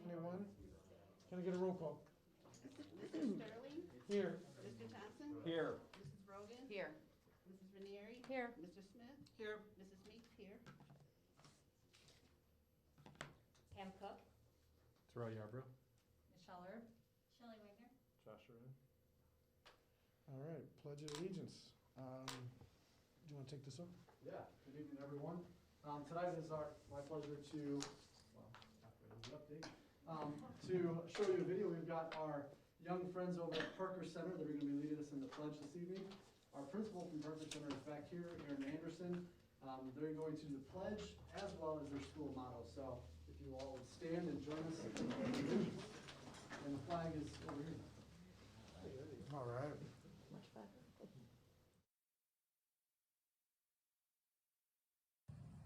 2021. Can I get a roll call? Mr. Sterling? Here. Mr. Thompson? Here. Mrs. Brogan? Here. Mrs. Ranieri? Here. Mr. Smith? Here. Mrs. Meeks here. Pam Cook. Terrell Yarbrough. Michelle Erb. Shelley Wagner. Josh Arun. All right, Pledge of Allegiance. Do you want to take this up? Yeah, good evening, everyone. Tonight it is my pleasure to, well, not really an update, to show you a video. We've got our young friends over at Parker Center that are going to be leading us in the pledge this evening. Our principal from Parker Center is back here, Aaron Anderson. They're going to do the pledge as well as their school motto. So if you all would stand and join us. And the flag is over here. All right. Much better.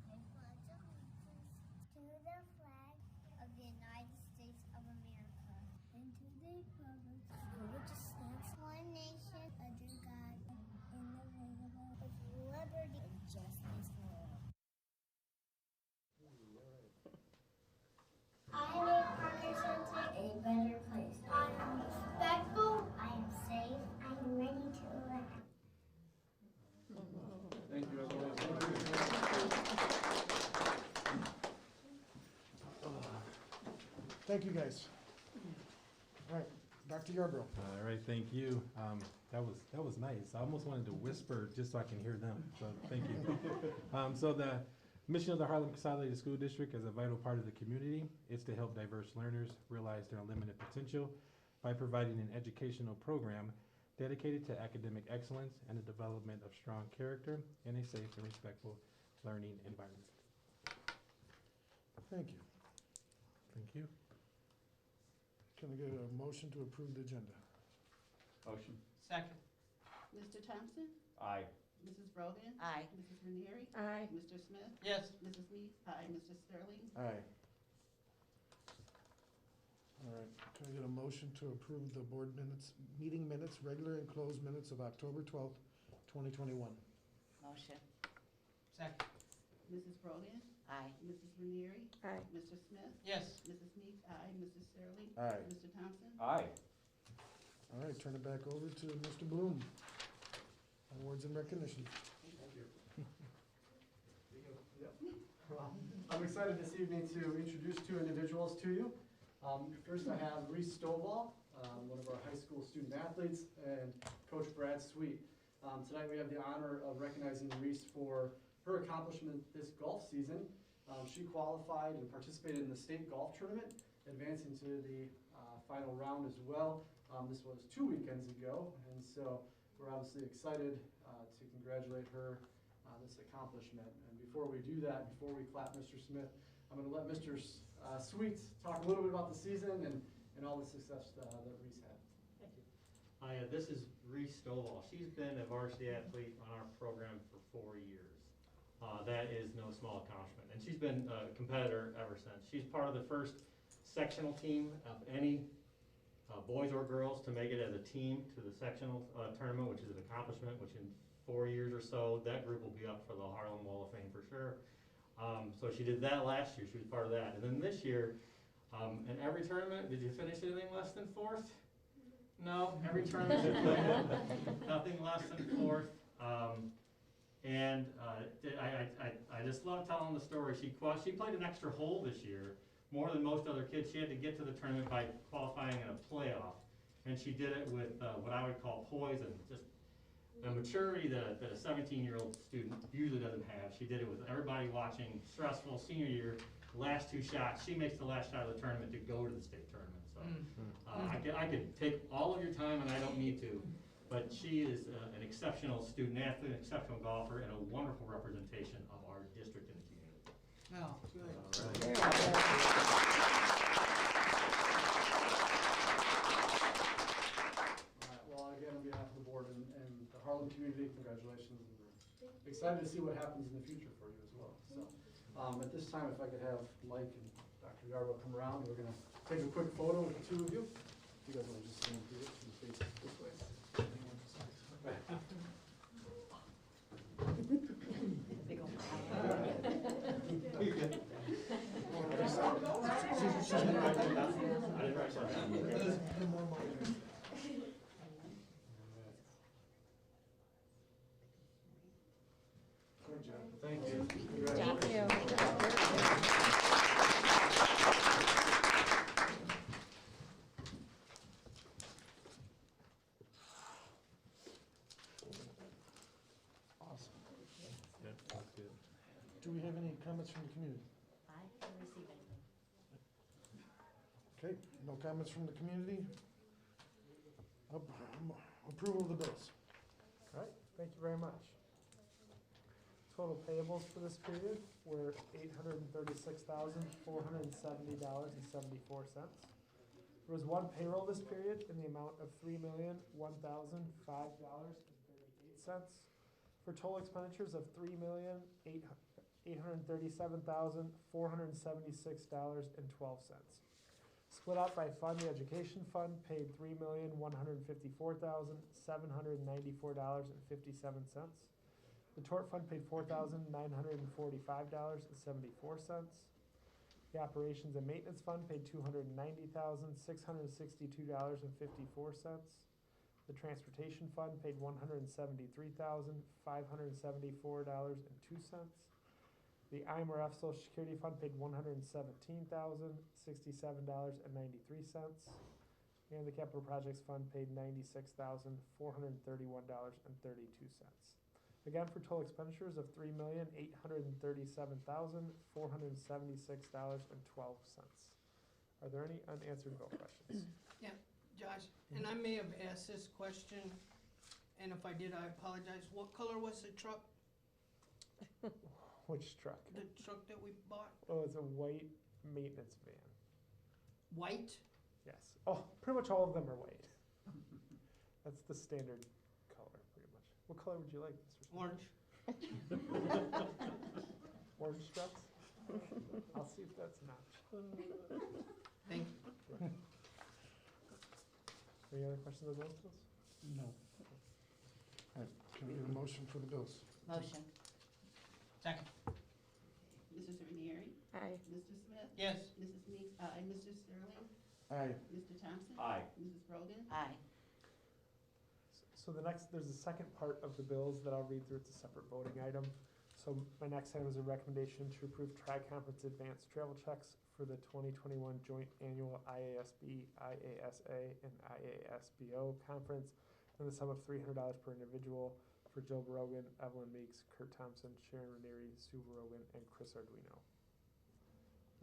I pledge allegiance to the flag of the United States of America and to the republic for which it stands, one nation, under God, indivisible, with liberty and justice for all. I make Parker Center a better place. I am respectful. I am safe. I am ready to learn. Thank you, everyone. Thank you, guys. All right, Dr. Yarbrough. All right, thank you. That was nice. I almost wanted to whisper just so I can hear them. So thank you. So the mission of the Harlem Consolidated School District as a vital part of the community is to help diverse learners realize their unlimited potential by providing an educational program dedicated to academic excellence and the development of strong character in a safe and respectful learning environment. Thank you. Thank you. Can I get a motion to approve the agenda? Motion. Second. Mr. Thompson? Aye. Mrs. Brogan? Aye. Mrs. Ranieri? Aye. Mr. Smith? Yes. Mrs. Meeks? Aye. Mr. Sterling? Aye. All right, can I get a motion to approve the board minutes, meeting minutes, regular and closed minutes of October 12th, 2021? Motion. Second. Mrs. Brogan? Aye. Mrs. Ranieri? Aye. Mr. Smith? Yes. Mrs. Meeks? Aye. Mr. Sterling? Aye. Mr. Thompson? Aye. All right, turn it back over to Mr. Bloom. Awards and recognition. Thank you. Yep. Well, I'm excited this evening to introduce two individuals to you. First I have Reese Stovall, one of our high school student athletes, and Coach Brad Sweet. Tonight we have the honor of recognizing Reese for her accomplishment this golf season. She qualified and participated in the state golf tournament, advancing to the final round as well. This was 2 weekends ago, and so we're obviously excited to congratulate her on this accomplishment. And before we do that, before we clap Mr. Smith, I'm going to let Mr. Sweet talk a little bit about the season and all the success that Reese had. Thank you. Hi, this is Reese Stovall. She's been a varsity athlete on our program for 4 years. That is no small accomplishment. And she's been a competitor ever since. She's part of the first sectional team of any boys or girls to make it as a team to the sectional tournament, which is an accomplishment, which in 4 years or so, that group will be up for the Harlem Wall of Fame for sure. So she did that last year. She was part of that. And then this year, in every tournament, did you finish anything less than fourth? No, every tournament she played, nothing less than fourth. I just love telling the story. She played an extra hole this year, more than most other kids. She had to get to the tournament by qualifying in a playoff. And she did it with what I would call poise and just a maturity that a 17-year-old student usually doesn't have. She did it with everybody watching, stressful senior year, last 2 shots. She makes the last shot of the tournament to go to the state tournament. So I could take all of your time and I don't need to, but she is an exceptional student athlete, an exceptional golfer, and a wonderful representation of our district and the community. Oh, good. Again, on behalf of the board and the Harlem community, congratulations. And we're excited to see what happens in the future for you as well. So at this time, if I could have Mike and Dr. Yarbrough come around, we're going to take a quick photo with the two of you. If you guys want to just stand through it and face this way. Big old Good job. Thank you. Thank Congratulations. Awesome. That's good. Do we have any comments from the community? I haven't received anything. Okay, no comments from the community. Approval of the bills. All right, thank you very much. Total payables for this period were $836,470.74. There was one payroll this period in the amount of $3,001,005.38 for total expenditures of $3,837,476.12. Split out by fund, the education fund paid $3,154,794.57. The tort fund paid $4,945.74. The operations and maintenance fund paid $290,662.54. The transportation fund paid $173,574.02. The IMRF Social Security Fund paid $117,067.93. And the Capital Projects Fund paid $96,431.32. Again, for total expenditures of $3,837,476.12. Are there any unanswered bill questions? Josh, and I may have asked this question, and if I did, I apologize. What color was the truck, Which truck? the truck that we bought? Oh, it's a white maintenance van. White? Yes. Oh, pretty much all of them are white. That's the standard color, pretty much. What color would you like, Mr. Smith? Orange? Orange struts? I'll see if that's an option. Thank you. Any other questions on those bills? No. All right, can we get a motion for the bills? Motion. Second. Mrs. Ranieri? Aye. Mr. Smith? Yes. Mrs. Meeks? Aye. Mr. Sterling? Aye. Mr. Thompson? Aye. Mrs. Brogan? Aye. So there's a second part of the bills that I'll read through. It's a separate voting item. So my next item is a recommendation to approve tri-conference advanced travel checks for the 2021 joint annual IASB, IASA, and IASBO conference in the sum of $300 per individual for Jill Brogan, Evelyn Meeks, Kurt Thompson, Sharon Ranieri, Sue Brogan, and Chris Arduino.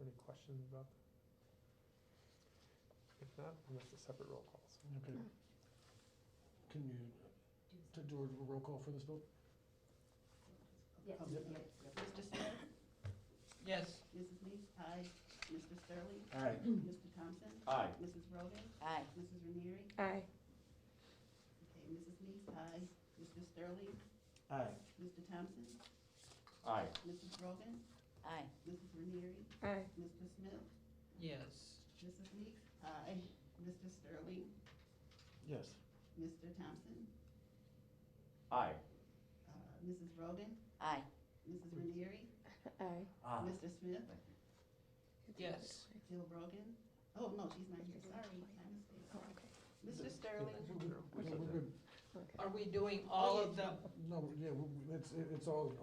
Any questions about that? If not, then that's the separate roll calls. Okay. Can you do a roll call for this vote? Yes. Mr. Smith? Yes. Mrs. Meeks? Aye. Mr. Sterling? Aye. Mr. Thompson? Aye. Mrs. Brogan? Aye. Mrs. Ranieri? Aye. Okay, Mrs. Meeks? Aye. Mr. Sterling? Aye. Mr. Thompson? Aye. Mrs. Brogan? Aye. Mrs. Ranieri? Aye. Mr. Smith? Yes. Mrs. Meeks? Aye. Mr. Sterling? Yes. Mr. Thompson? Aye. Mrs. Brogan? Aye. Mrs. Ranieri? Aye. Mr. Smith? Yes. Jill Brogan? Oh, no, she's not here, sorry, my mistake. Okay. Mr. Sterling? We're good. Are we doing all of the, No, yeah, it's all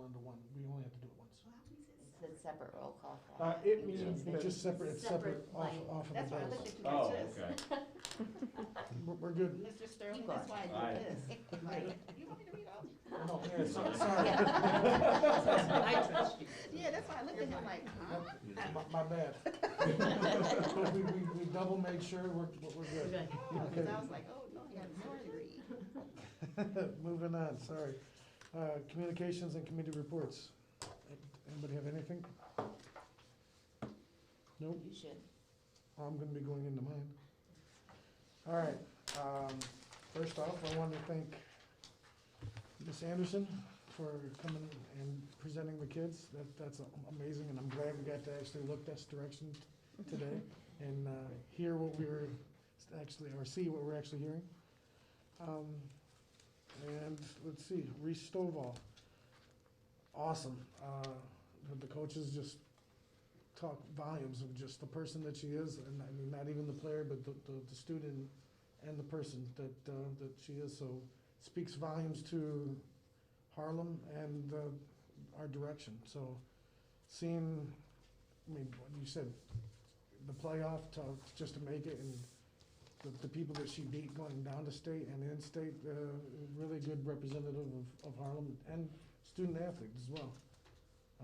into one. We only have to do it once. Well, how many is It's it? a separate roll call. It means It's that just separate, it's separate off line. of the That's why I bills. looked at you Oh, like this. okay. We're good. Mr. Sterling, You that's are. why I Aye. did this. Like, you want me to read all? No, yeah, sorry. I trust you. Yeah, that's why I looked at him like, huh? My bad. We double made sure we're good. Oh, cause I was like, oh, no, he had more to read. Moving on, sorry. Communications and committee reports. Anybody have anything? Nope, You should. I'm gonna be going into mine. All right, first off, I want to thank Ms. Anderson for coming and presenting the kids. That's amazing, and I'm glad we got to actually look this direction today and hear what we were actually, or see what we're actually hearing. And let's see, Reese Stovall, awesome. The coaches just talk volumes of just the person that she is, and I mean, not even the player, but the student and the person that she is. So speaks volumes to Harlem and our direction. So seeing, I mean, what you said, the playoff to, just to make it, and the people that she beat going down to state and in-state, really good representative of Harlem and student athletes as well.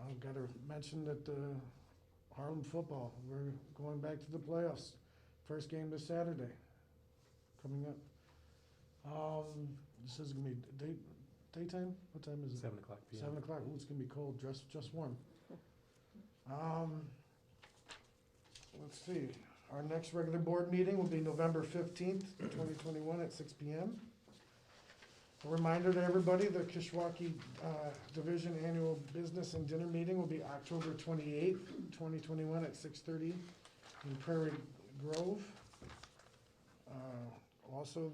I've got to mention that Harlem football, we're going back to the playoffs. First game this Saturday, coming up. This is gonna be daytime? What time is it? 7 o'clock p.m. 7 o'clock. Ooh, it's gonna be cold. Dress warm. Let's see. Our next regular board meeting will be November 15th, 2021 at 6 p.m. A reminder to everybody, the Kishwaukee Division Annual Business and Dinner Meeting will be October 28th, 2021 at 6:30 in Prairie Grove. Also,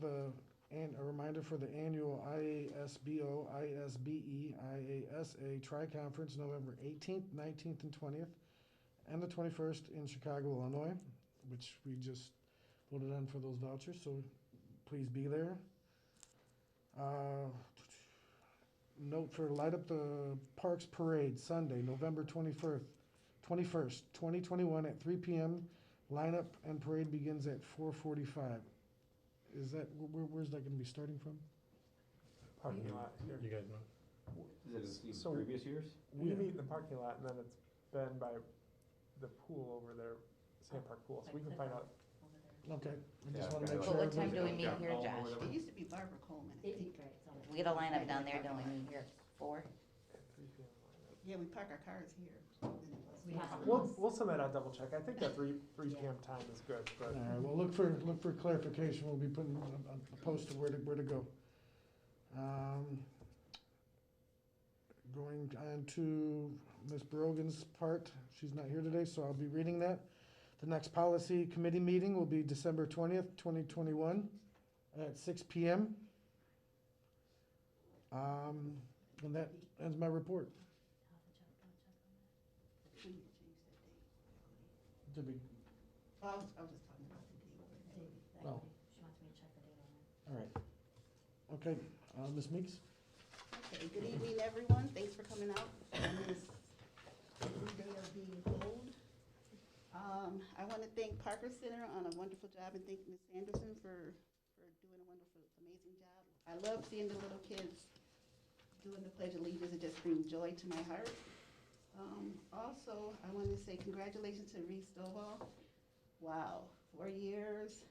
a reminder for the annual IASBO, ISBE, IASA Tri-Conference, November 18th, 19th, and 20th, and the 21st in Chicago, Illinois, which we just voted on for those vouchers, so please be there. Note for Light Up the Parks Parade, Sunday, November 21st, 2021 at 3 p.m. Lineup and parade begins at 4:45. Is that, where's that gonna be starting from? Parking lot here. You guys know? Is it So- previous years? We Yeah. meet in the parking lot, and then it's been by the pool over there, Sand Park Pool, so we can find out. Okay, I just Yeah, wanna okay. make But sure. what time do we everybody- meet here, Josh? It used to be Barbara Coleman, I think. We get a lineup down there, don't we meet here at 4? At 3 p.m. lineup. Yeah, we park our cars here. We have We'll send that out, double check. I think that 3 p.m. time is good, but. All right, well, look for clarification. We'll be putting a post of where to go. Going on to Ms. Brogan's part. She's not here today, so I'll be reading that. The next policy committee meeting will be December 20th, 2021 at 6 p.m. And that ends my report. We need to change that date. Did we, I was just talking about the date. Oh. She wants me to check the date on that. all right. Okay, Ms. Meeks? Okay, good evening, everyone. Thanks for coming out on this day of being cold. I want to thank Parker Center on a wonderful job, and thank Ms. Anderson for doing a wonderful, amazing job. I love seeing the little kids doing the Pledge of Allegiance. It just brings joy to my heart. Also, I want to say congratulations to Reese Stovall. Wow, 4 years,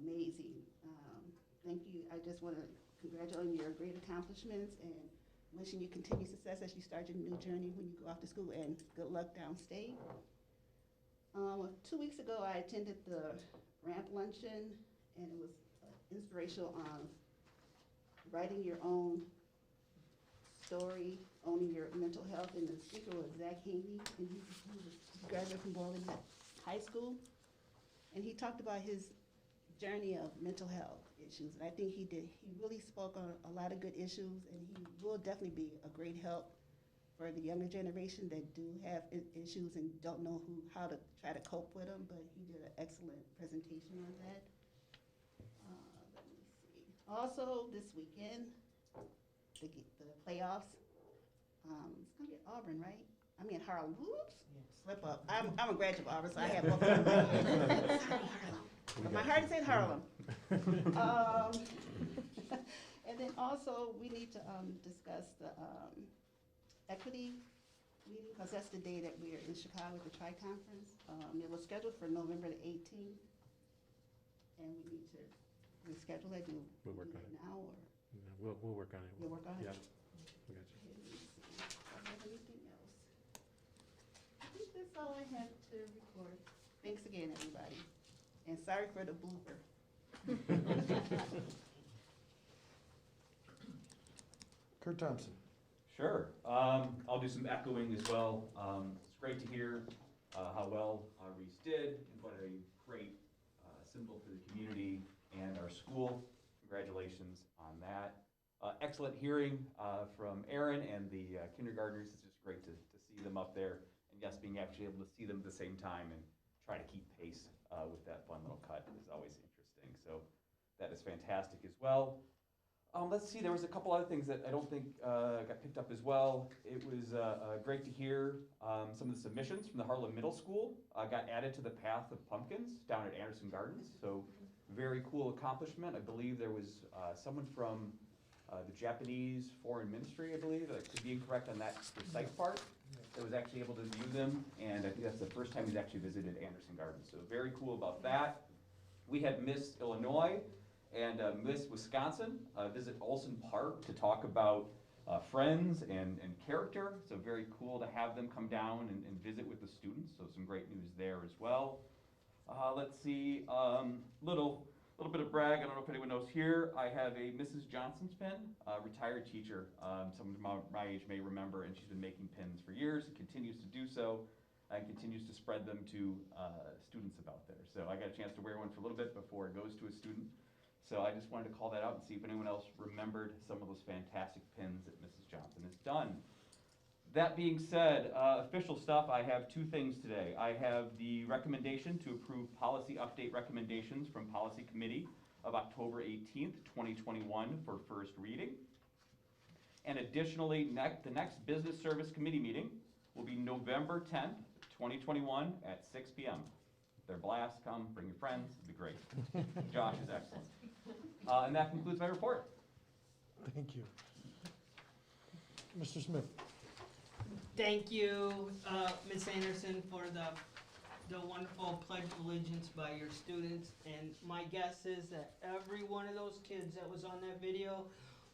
amazing. Thank you. I just want to congratulate you on your great accomplishments and wishing you continued success as you start your new journey when you go off to school, and good luck downstate. 2 weeks ago, I attended the ramp luncheon, and it was inspirational on writing your own story, owning your mental health, and the speaker was Zach Haney, and he graduated from Boylan High School, and he talked about his journey of mental health issues, and I think he really spoke on a lot of good issues, and he will definitely be a great help for the younger generation that do have issues and don't know how to try to cope with them, but he did an excellent presentation on that. Let me see. Also, this weekend, the playoffs, it's gonna be at Auburn, right? I mean Harlem, whoops, slip up. I'm a graduate of Auburn, so I have both of them right here. But my heart is in Harlem. And then also, we need to discuss the equity meeting, because that's the day that we're in Chicago at the Tri-Conference. It was scheduled for November the 18th, and we need to reschedule it. We'll work on it. Now, or Yeah, we'll work on it. you'll work on it? Yeah, we got you. Okay, let me see. Do I have anything else? I think that's all I have to record. Thanks again, everybody, and sorry for the blooper. Kurt Thompson. Sure. I'll do some echoing as well. It's great to hear how well Reese did, and what a great symbol for the community and our school. Congratulations on that. Excellent hearing from Aaron and the kindergartners. It's just great to see them up there, and yes, being actually able to see them at the same time and try to keep pace with that fun little cut is always interesting. So that is fantastic as well. Let's see, there was a couple other things that I don't think got picked up as well. It was great to hear some of the submissions from the Harlem Middle School got added to the Path of Pumpkins down at Anderson Gardens. So very cool accomplishment. I believe there was someone from the Japanese Foreign Ministry, I believe, I could be incorrect on that precise part, that was actually able to view them. And I think that's the first time he's actually visited Anderson Gardens. So very cool about that. We had Miss Illinois and Miss Wisconsin visit Olson Park to talk about friends and character. So very cool to have them come down and visit with the students. So some great news there as well. Let's see, little bit of brag. I don't know if anyone knows here. I have a Mrs. Johnson's pin, retired teacher. Someone my age may remember, and she's been making pins for years and continues to do so, and continues to spread them to students about there. So I got a chance to wear one for a little bit before it goes to a student. So I just wanted to call that out and see if anyone else remembered some of those fantastic pins that Mrs. Johnson has done. That being said, official stuff, I have two things today. I have the recommendation to approve policy update recommendations from Policy Committee of October 18th, 2021 for first reading. And additionally, the next Business Service Committee meeting will be November 10th, 2021 at 6 p.m. They're blast, come, bring your friends, it'll be great. Josh is excellent. And that concludes my report. Thank you. Mr. Smith. Thank you, Ms. Anderson, for the wonderful Pledge of Allegiance by your students. And my guess is that every one of those kids that was on that video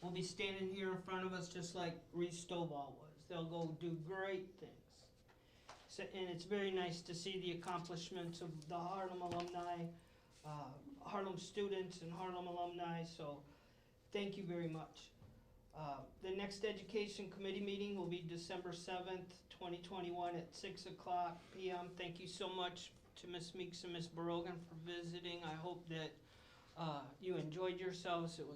will be standing here in front of us just like Reese Stovall was. They'll go do great things. So, and it's very nice to see the accomplishments of the Harlem alumni, Harlem students and Harlem alumni, so thank you very much. The next Education Committee meeting will be December 7th, 2021 at 6 o'clock p.m. Thank you so much to Ms. Meeks and Ms. Barogan for visiting. I hope that you enjoyed yourselves. It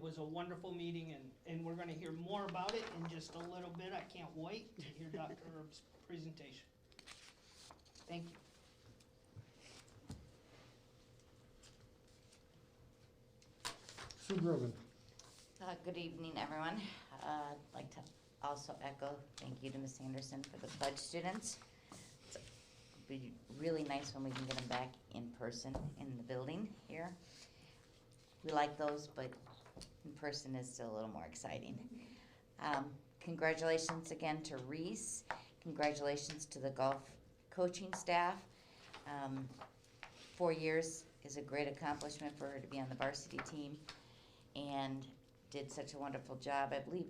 was a wonderful meeting, and we're going to hear more about it in just a little bit. I can't wait to hear Dr. Herb's presentation. Thank you. Sue Grogan. Good evening, everyone. I'd like to also echo thank you to Ms. Anderson for the pledge students. It'll be really nice when we can get them back in person in the building here. We like those, but in person is still a little more exciting. Congratulations again to Reese. Congratulations to the golf coaching staff. 4 years is a great accomplishment for her to be on the varsity team, and did such a wonderful job. I believe,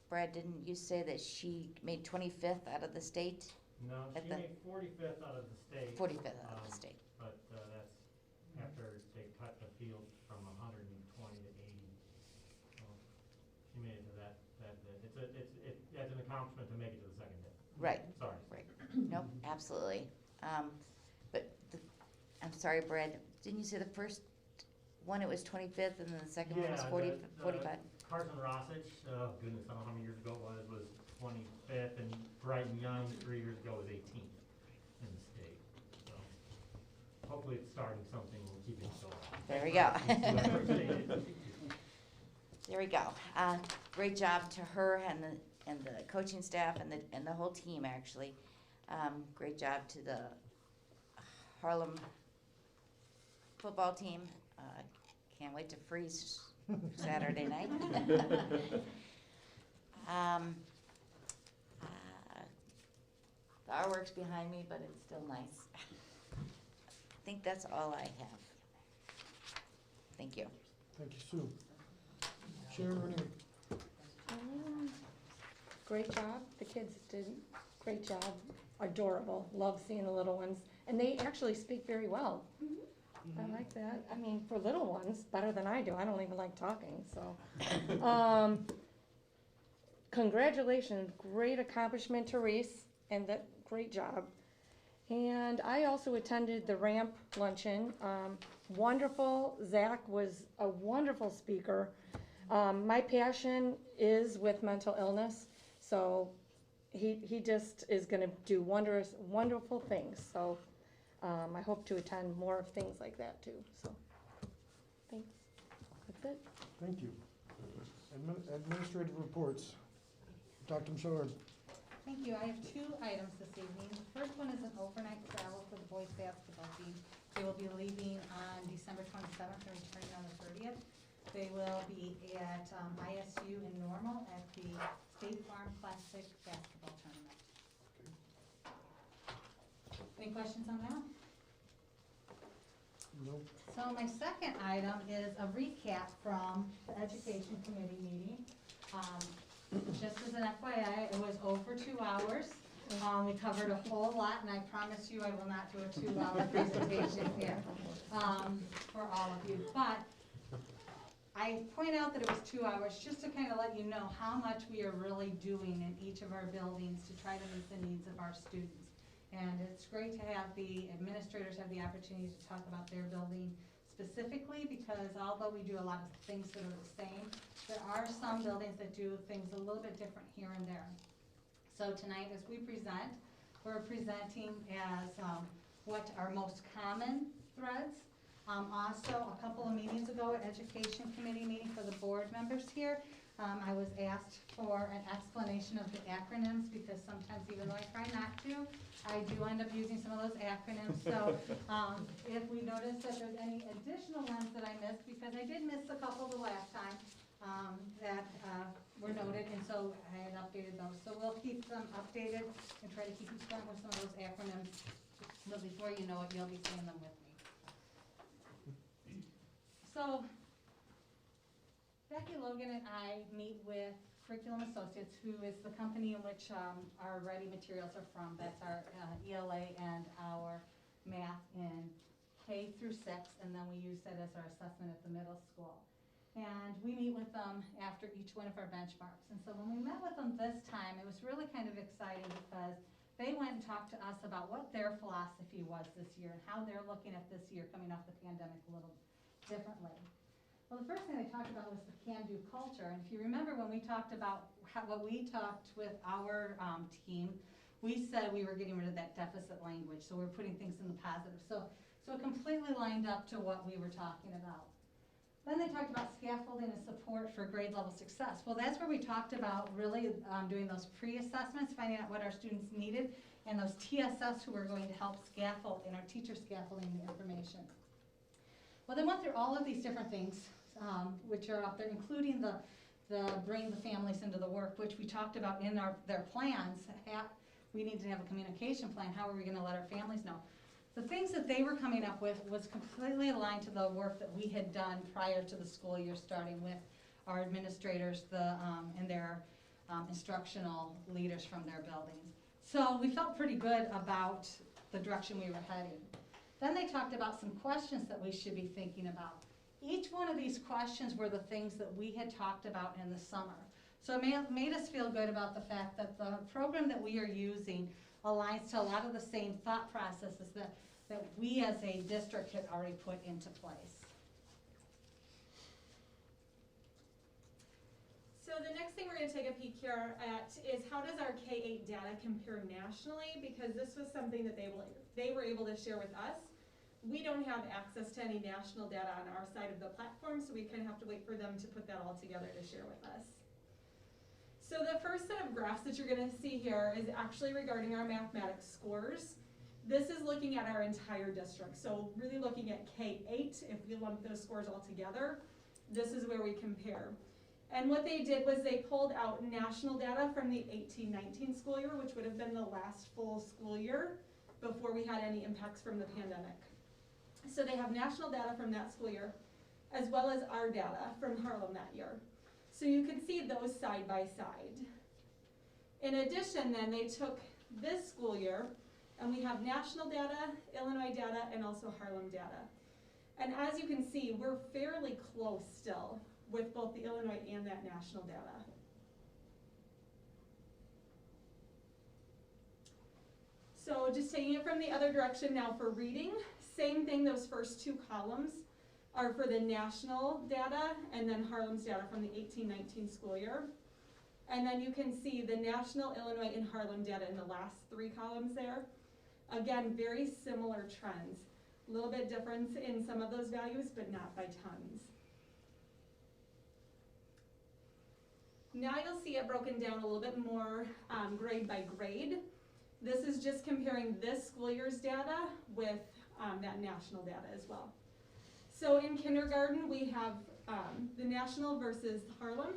Brad, didn't you say that she made 25th out of the state? No, she made 45th out of the state. 45th out of the state. But that's after they cut the field from 120 to 80. So she made it to that bit. That's an accomplishment to make it to the second bit. Right. Sorry. Right. Nope, absolutely. I'm sorry, Brad, didn't you say the first one, it was 25th, and then the second one was 45? Carson Rossich, goodness, I don't know how many years ago it was 25th, and Brighton Young 3 years ago was 18th in the state. So hopefully it's starting something, we'll keep it going. There we go. There we go. Great job to her and the coaching staff and the whole team, actually. Great job to the Harlem football team. Can't wait to freeze Saturday night. The artwork's behind me, but it's still nice. I think that's all I have. Thank you. Thank you, Sue. Sharon Renee. Great job. The kids did a great job. Adorable. Love seeing the little ones. And they actually speak very well. I like that. I mean, for little ones, better than I do. I don't even like talking, so. Congratulations. Great accomplishment to Reese, and that great job. And I also attended the ramp luncheon. Wonderful. Zach was a wonderful speaker. My passion is with mental illness, so he just is going to do wonderful things. So I hope to attend more of things like that too. So thanks. That's it. Thank you. administrative reports. Dr. Mshawar. Thank you. I have two items this evening. The first one is an overnight travel for the boys basketball team. They will be leaving on December 27th and returning on the 30th. They will be at ISU in Normal at the State Farm Classic basketball tournament. Any questions on that? Nope. So my second item is a recap from the Education Committee meeting. Just as an FYI, it was over 2 hours. We covered a whole lot, and I promise you I will not do a 2-hour presentation here for all of you. But I point out that it was 2 hours just to kind of let you know how much we are really doing in each of our buildings to try to meet the needs of our students. And it's great to have the administrators have the opportunity to talk about their building specifically, because although we do a lot of things that are the same, there are some buildings that do things a little bit different here and there. So tonight as we present, we're presenting as what are most common threads. Also, a couple of meetings ago at Education Committee meeting for the board members here, I was asked for an explanation of the acronyms, because sometimes, even though I try not to, I do end up using some of those acronyms. So if we notice that there's any additional ones that I missed, because I did miss a couple the last time that were noted, and so I had updated those. So we'll keep them updated and try to keep you current with some of those acronyms. But before you know it, you'll be seeing them with me. So Becky Logan and I meet with Curriculum Associates, who is the company in which our writing materials are from. That's our ELA and our math in K through 6, and then we use that as our assessment at the middle school. And we meet with them after each one of our benchmarks. And so when we met with them this time, it was really kind of exciting, because they went and talked to us about what their philosophy was this year and how they're looking at this year coming off the pandemic a little differently. Well, the first thing they talked about was the can-do culture. And if you remember when we talked about what we talked with our team, we said we were getting rid of that deficit language. So we're putting things in the positive. So it completely lined up to what we were talking about. Then they talked about scaffolding and support for grade level success. Well, that's where we talked about really doing those pre-assessments, finding out what our students needed, and those TSS who were going to help scaffold and our teacher scaffolding the information. Well, they went through all of these different things, which are up there, including the bring the families into the work, which we talked about in their plans. We need to have a communication plan. How are we going to let our families know? The things that they were coming up with was completely aligned to the work that we had done prior to the school year starting with our administrators and their instructional leaders from their buildings. So we felt pretty good about the direction we were heading. Then they talked about some questions that we should be thinking about. Each one of these questions were the things that we had talked about in the summer. So it made us feel good about the fact that the program that we are using aligns to a lot of the same thought processes that we as a district had already put into place. So the next thing we're going to take a peek here at is how does our K-8 data compare nationally, because this was something that they were able to share with us. We don't have access to any national data on our side of the platform, so we kind of have to wait for them to put that all together to share with us. So the first set of graphs that you're going to see here is actually regarding our mathematics scores. This is looking at our entire district, so really looking at K-8, if we lump those scores all together, this is where we compare. And what they did was they pulled out national data from the 18-19 school year, which would have been the last full school year before we had any impacts from the pandemic. So they have national data from that school year, as well as our data from Harlem that year. So you can see those side by side. In addition, then, they took this school year, and we have national data, Illinois data, and also Harlem data. And as you can see, we're fairly close still with both the Illinois and that national data. So just taking it from the other direction now for reading, same thing, those first two columns are for the national data and then Harlem's data from the 18-19 school year. And then you can see the national, Illinois, and Harlem data in the last three columns there. Again, very similar trends. A little bit difference in some of those values, but not by tons. Now you'll see it broken down a little bit more grade by grade. This is just comparing this school year's data with that national data as well. So in kindergarten, we have the national versus Harlem.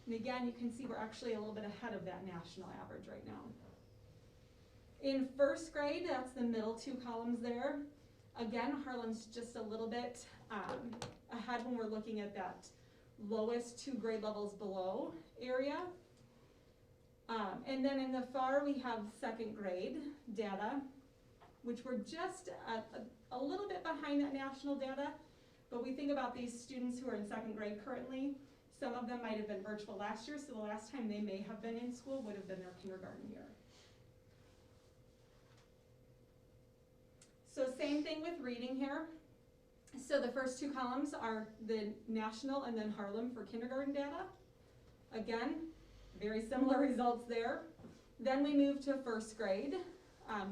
And again, you can see we're actually a little bit ahead of that national average right now. In first grade, that's the middle two columns there. Again, Harlem's just a little bit ahead when we're looking at that lowest 2 grade levels below area. And then in the far, we have second grade data, which we're just a little bit behind that national data. But we think about these students who are in second grade currently. Some of them might have been virtual last year, so the last time they may have been in school would have been their kindergarten year. So same thing with reading here. So the first two columns are the national and then Harlem for kindergarten data. Again, very similar results there. Then we move to first grade,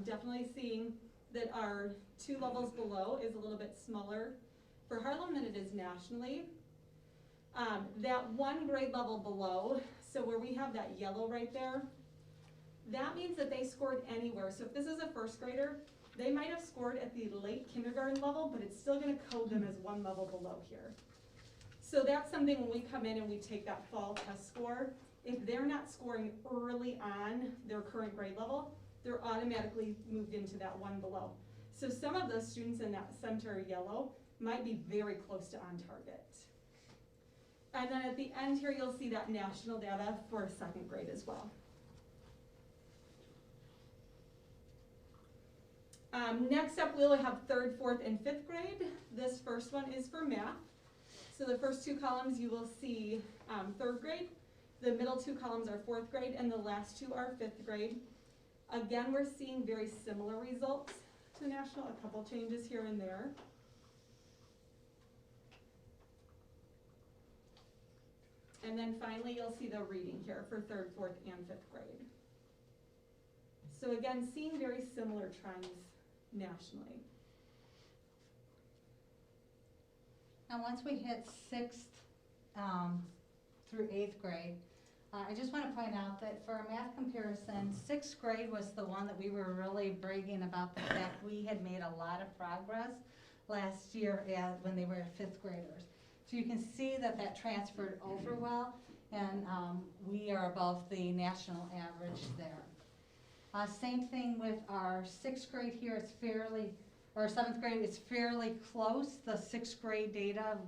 definitely seeing that our 2 levels below is a little bit smaller for Harlem than it is nationally. That 1 grade level below, so where we have that yellow right there, that means that they scored anywhere. So if this is a first grader, they might have scored at the late kindergarten level, but it's still going to code them as 1 level below here. So that's something when we come in and we take that fall test score, if they're not scoring early on their current grade level, they're automatically moved into that 1 below. So some of those students in that center yellow might be very close to on target. And then at the end here, you'll see that national data for second grade as well. Next up, we'll have 3rd, 4th, and 5th grade. This first one is for math. So the first 2 columns you will see 3rd grade. The middle 2 columns are 4th grade, and the last 2 are 5th grade. Again, we're seeing very similar results to national, a couple changes here and there. And then finally, you'll see the reading here for 3rd, 4th, and 5th grade. So again, seeing very similar trends nationally. Now, once we hit 6th through 8th grade, I just want to point out that for a math comparison, 6th grade was the one that we were really bragging about the fact we had made a lot of progress last year when they were 5th graders. So you can see that that transferred over well, and we are above the national average there. Same thing with our 6th grade here, it's fairly, or 7th grade, it's fairly close. The 6th grade data,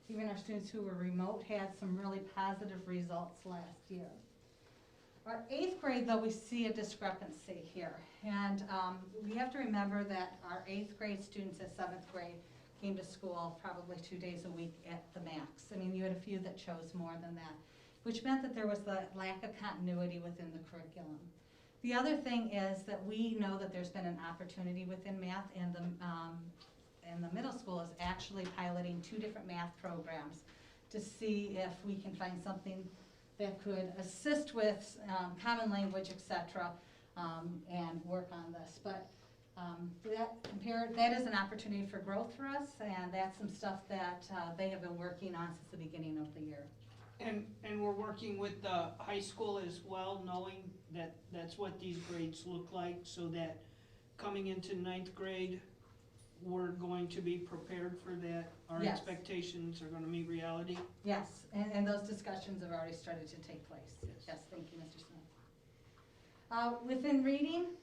even our students who were remote had some really positive results last year. Our 8th grade, though, we see a discrepancy here. And we have to remember that our 8th grade students at 7th grade came to school probably 2 days a week at the max. I mean, you had a few that chose more than that, which meant that there was the lack of continuity within the curriculum. The other thing is that we know that there's been an opportunity within math, and the middle school is actually piloting 2 different math programs to see if we can find something that could assist with common language, etc., and work on this. But that is an opportunity for growth for us, and that's some stuff that they have been working on since the beginning of the year. And we're working with the high school as well, knowing that that's what these grades look like, so that coming into 9th grade, we're going to be prepared for that. Our Yes. expectations are gonna meet reality. Yes, and those discussions have already started to take place. Yes, thank you, Mr. Smith. Within reading,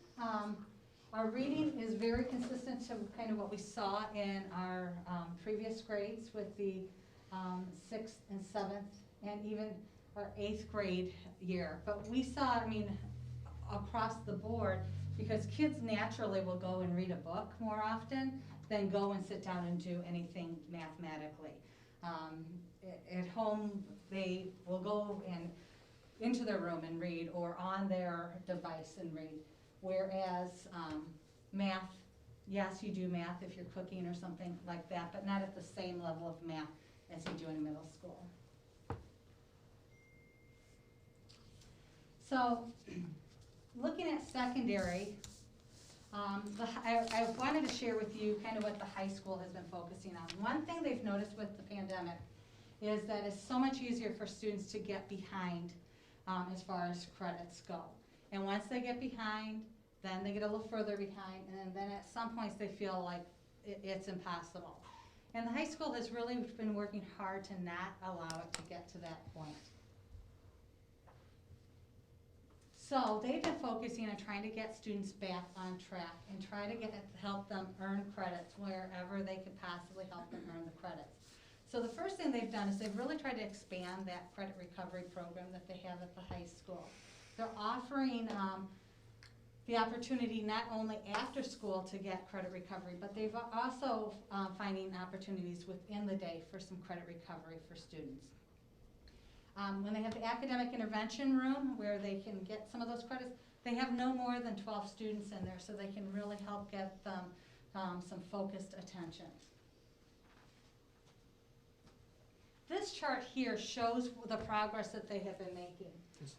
our reading is very consistent to kind of what we saw in our previous grades with the 6th and 7th and even our 8th grade year. But we saw, I mean, across the board, because kids naturally will go and read a book more often than go and sit down and do anything mathematically. At home, they will go and into their room and read, or on their device and read. Whereas math, yes, you do math if you're cooking or something like that, but not at the same level of math as you do in middle school. So, looking at secondary, I wanted to share with you kind of what the high school has been focusing on. One thing they've noticed with the pandemic is that it's so much easier for students to get behind as far as credits go. And once they get behind, then they get a little further behind, and then at some points they feel like it's impossible. And the high school has really been working hard to not allow it to get to that point. So they've been focusing on trying to get students back on track and try to help them earn credits wherever they could possibly help them earn the credits. So the first thing they've done is they've really tried to expand that credit recovery program that they have at the high school. They're offering the opportunity not only after school to get credit recovery, but they've also finding opportunities within the day for some credit recovery for students. When they have the academic intervention room where they can get some of those credits, they have no more than 12 students in there, so they can really help get them some focused attention. This chart here shows the progress that they have been making.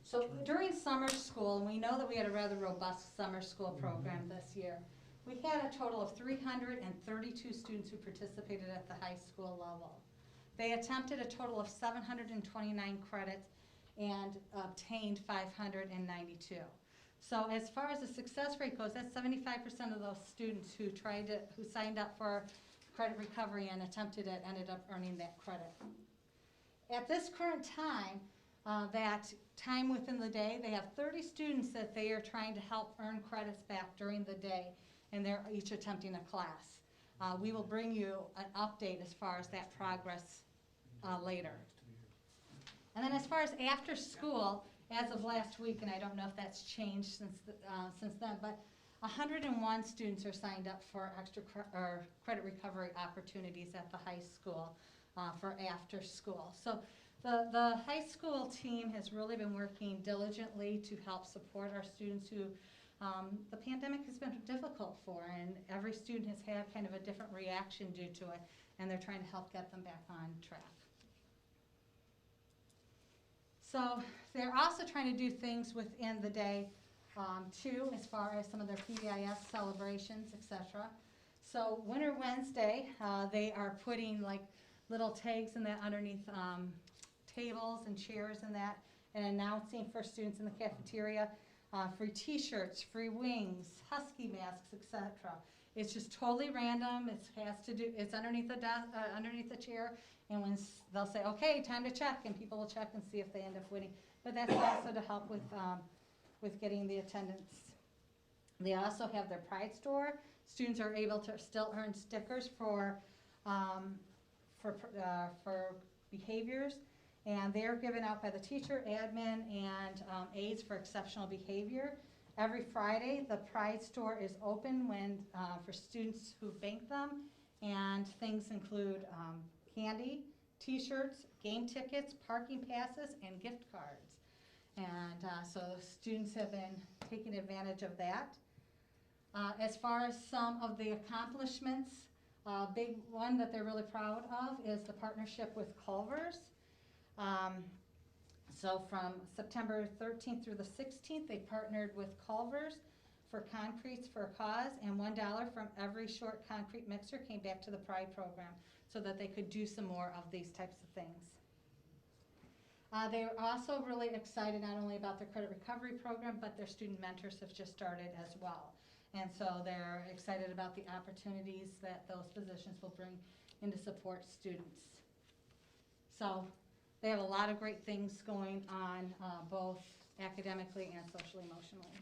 So during summer school, and we know that we had a rather robust summer school program this year, we had a total of 332 students who participated at the high school level. They attempted a total of 729 credits and obtained 592. So as far as the success rate goes, that's 75% of those students who signed up for credit recovery and attempted it ended up earning that credit. At this current time, that time within the day, they have 30 students that they are trying to help earn credits back during the day, and they're each attempting a class. We will bring you an update as far as that progress later. And then as far as after school, as of last week, and I don't know if that's changed since then, but 101 students are signed up for extra credit recovery opportunities at the high school for after school. So the high school team has really been working diligently to help support our students who the pandemic has been difficult for, and every student has had kind of a different reaction due to it, and they're trying to help get them back on track. So they're also trying to do things within the day too, as far as some of their PBIS celebrations, etc. So Winter Wednesday, they are putting like little tags in that underneath tables and chairs and that, and announcing for students in the cafeteria free t-shirts, free wings, husky masks, etc. It's just totally random. It's underneath the underneath the chair, and when they'll say, okay, time to check, and people will check and see if they end up winning. But that's also to help with getting the attendance. They also have their Pride store. Students are able to still earn stickers for behaviors, and they're given out by the teacher, admin, and aides for exceptional behavior. Every Friday, the Pride store is open for students who bank them, and things include candy, t-shirts, game tickets, parking passes, and gift cards. And so students have been taking advantage of that. As far as some of the accomplishments, a big one that they're really proud of is the partnership with Culver's. So from September 13th through the 16th, they partnered with Culver's for Concretes for a Cause, and $1 from every short concrete mixer came back to the Pride program so that they could do some more of these types of things. They are also really excited not only about their credit recovery program, but their student mentors have just started as well. And so they're excited about the opportunities that those positions will bring in to support students. So they have a lot of great things going on, both academically and socially emotionally.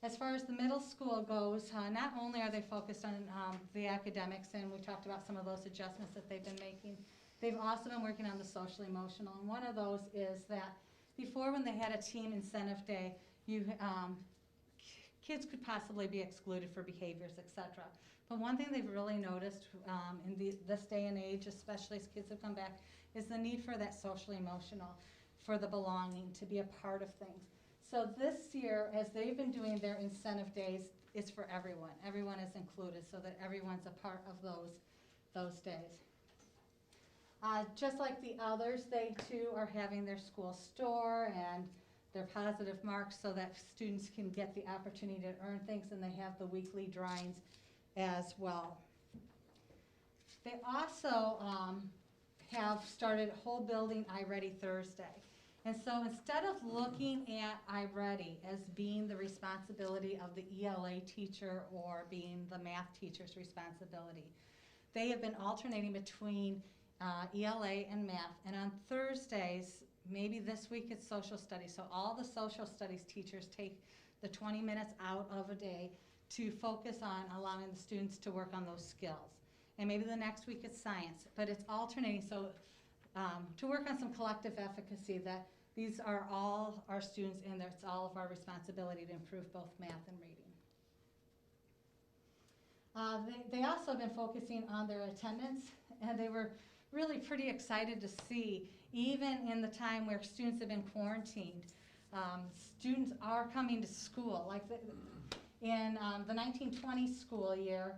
As far as the middle school goes, not only are they focused on the academics, and we talked about some of those adjustments that they've been making, they've also been working on the social emotional. And one of those is that before, when they had a team incentive day, kids could possibly be excluded for behaviors, etc. But one thing they've really noticed in this day and age, especially as kids have come back, is the need for that social emotional, for the belonging, to be a part of things. So this year, as they've been doing their incentive days, it's for everyone. Everyone is included, so that everyone's a part of those days. Just like the others, they too are having their school store and their positive marks so that students can get the opportunity to earn things, and they have the weekly drawings as well. They also have started whole building iReady Thursday. And so instead of looking at iReady as being the responsibility of the ELA teacher or being the math teacher's responsibility, they have been alternating between ELA and math. And on Thursdays, maybe this week it's social studies, so all the social studies teachers take the 20 minutes out of a day to focus on allowing the students to work on those skills. And maybe the next week it's science, but it's alternating, so to work on some collective efficacy, that these are all our students and it's all of our responsibility to improve both math and reading. They also have been focusing on their attendance, and they were really pretty excited to see, even in the time where students have been quarantined, students are coming to school. Like in the 1920 school year,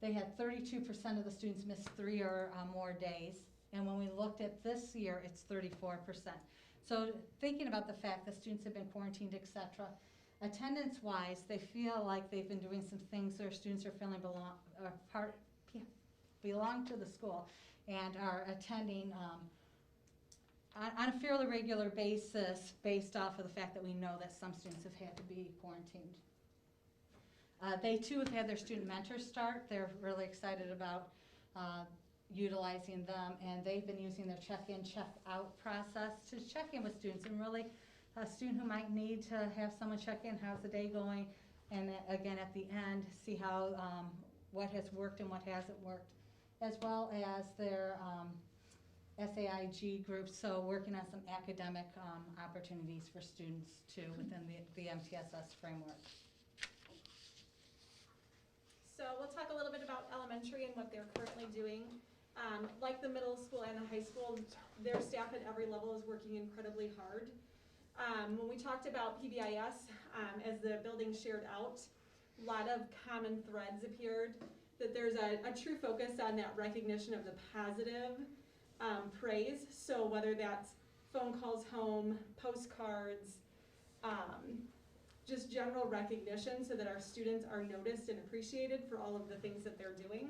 they had 32% of the students miss 3 or more days. And when we looked at this year, it's 34%. So thinking about the fact that students have been quarantined, et cetera, attendance-wise, they feel like they've been doing some things their students are feeling belong to the school and are attending on a fairly regular basis based off of the fact that we know that some students have had to be quarantined. They too have had their student mentors start. They're really excited about utilizing them, and they've been using their check-in, check-out process to check in with students, and really a student who might need to have someone check in, how's the day going, and again at the end see how what has worked and what hasn't worked, as well as their SAIG groups, so working on some academic opportunities for students too within the MTSS framework. So we'll talk a little bit about elementary and what they're currently doing. Like the middle school and the high school, their staff at every level is working incredibly hard. When we talked about PBIS, as the building shared out, a lot of common threads appeared, that there's a true focus on that recognition of the positive praise. So whether that's phone calls home, postcards, just general recognition so that our students are noticed and appreciated for all of the things that they're doing.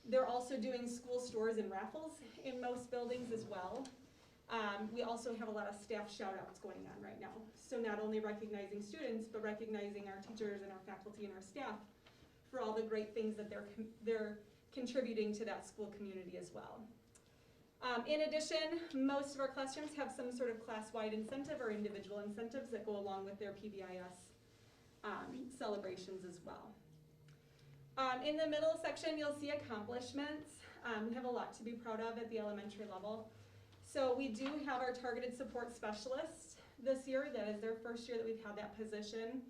They're also doing school stores and raffles in most buildings as well. We also have a lot of staff shout-outs going on right now. So not only recognizing students, but recognizing our teachers and our faculty and our staff for all the great things that they're contributing to that school community as well. In addition, most of our classrooms have some sort of class-wide incentive or individual incentives that go along with their PBIS celebrations as well. In the middle section, you'll see accomplishments. We have a lot to be proud of at the elementary level. So we do have our targeted support specialists this year. That is their first year that we've had that position.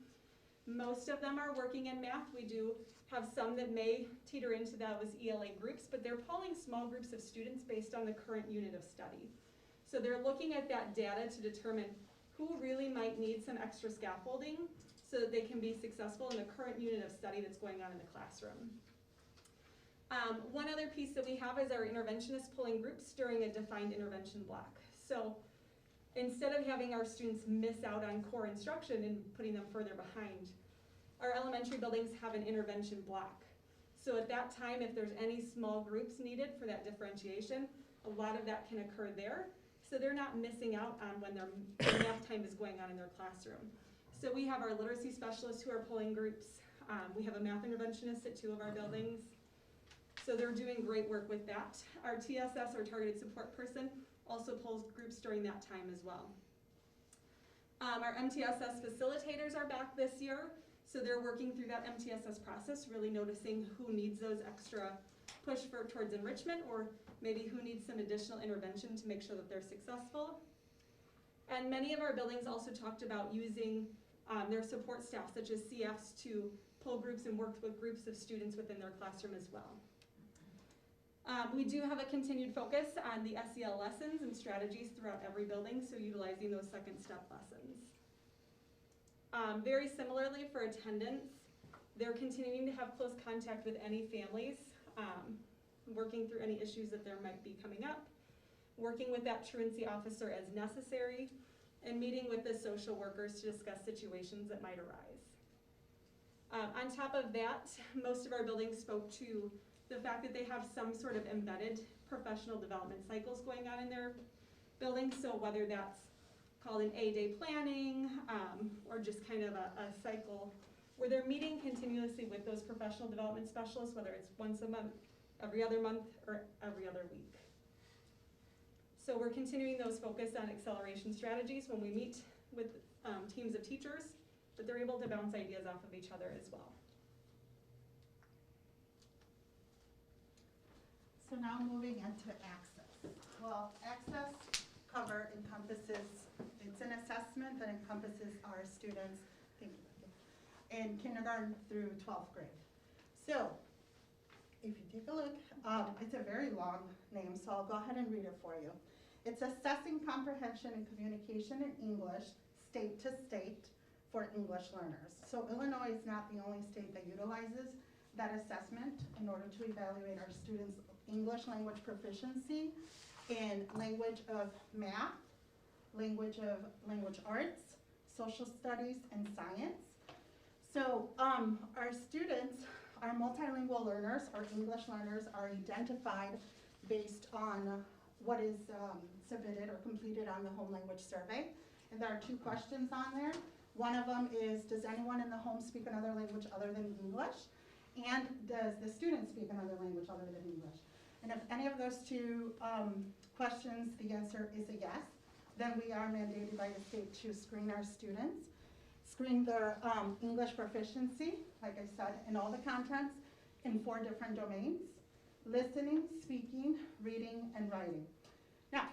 Most of them are working in math. We do have some that may teeter into those ELA groups, but they're polling small groups of students based on the current unit of study. So they're looking at that data to determine who really might need some extra scaffolding so that they can be successful in the current unit of study that's going on in the classroom. One other piece that we have is our interventionists pulling groups during a defined intervention block. So instead of having our students miss out on core instruction and putting them further behind, our elementary buildings have an intervention block. So at that time, if there's any small groups needed for that differentiation, a lot of that can occur there. So they're not missing out on when their math time is going on in their classroom. So we have our literacy specialists who are pulling groups. We have a math interventionist at 2 of our buildings. So they're doing great work with that. Our TSS, our targeted support person, also pulls groups during that time as well. Our MTSS facilitators are back this year. So they're working through that MTSS process, really noticing who needs those extra push towards enrichment, or maybe who needs some additional intervention to make sure that they're successful. And many of our buildings also talked about using their support staff, such as CFs, to pull groups and work with groups of students within their classroom as well. We do have a continued focus on the SEL lessons and strategies throughout every building, so utilizing those second step lessons. Very similarly for attendance, they're continuing to have close contact with any families, working through any issues that there might be coming up, working with that truancy officer as necessary, and meeting with the social workers to discuss situations that might arise. On top of that, most of our buildings spoke to the fact that they have some sort of embedded professional development cycles going on in their building. So whether that's called an A-day planning, or just kind of a cycle where they're meeting continuously with those professional development specialists, whether it's once a month, every other month, or every other week. So we're continuing those focus on acceleration strategies when we meet with teams of teachers, but they're able to bounce ideas off of each other as well. So now moving into access. Well, access cover encompasses, it's an assessment that encompasses our students, thank you, in kindergarten through 12th grade. So, if you take a look, it's a very long name, so I'll go ahead and read it for you. It's assessing comprehension and communication in English, state to state, for English learners. So Illinois is not the only state that utilizes that assessment in order to evaluate our students' English language proficiency in language of math, language arts, social studies, and science. So our students, our multilingual learners, our English learners, are identified based on what is submitted or completed on the home language survey. And there are 2 questions on there. One of them is, does anyone in the home speak another language other than English? And does the student speak another language other than English? And if any of those 2 questions, the answer is a yes, then we are mandated by the state to screen our students, screen their English proficiency, like I said, in all the contents in 4 different domains: listening, speaking, reading, and writing. Now,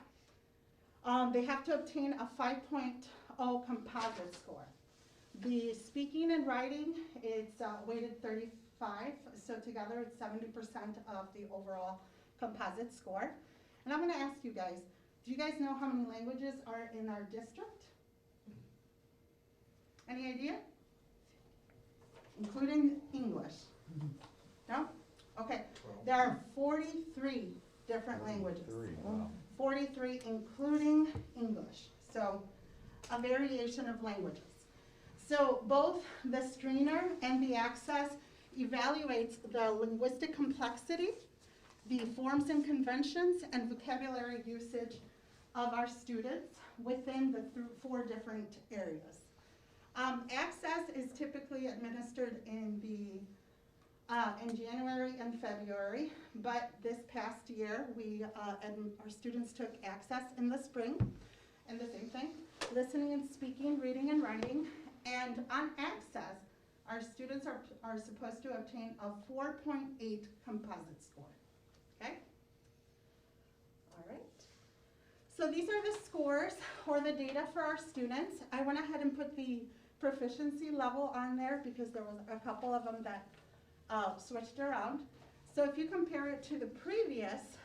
they have to obtain a 5.0 composite score. The speaking and writing is weighted 35, so together it's 70% of the overall composite score. And I'm going to ask you guys, do you guys know how many languages are in our district? Any idea? Including English? No? Okay, there are 43 different languages. 43 including English, so a variation of languages. So both the screener and the access evaluates the linguistic complexity, the forms and conventions, and vocabulary usage of our students within the 4 different areas. Access is typically administered in January and February, but this past year our students took access in the spring, and the same thing, listening and speaking, reading and writing. And on access, our students are supposed to obtain a 4.8 composite score. Okay? All right. So these are the scores or the data for our students. I went ahead and put the proficiency level on there because there was a couple of them that switched around. So if you compare it to the previous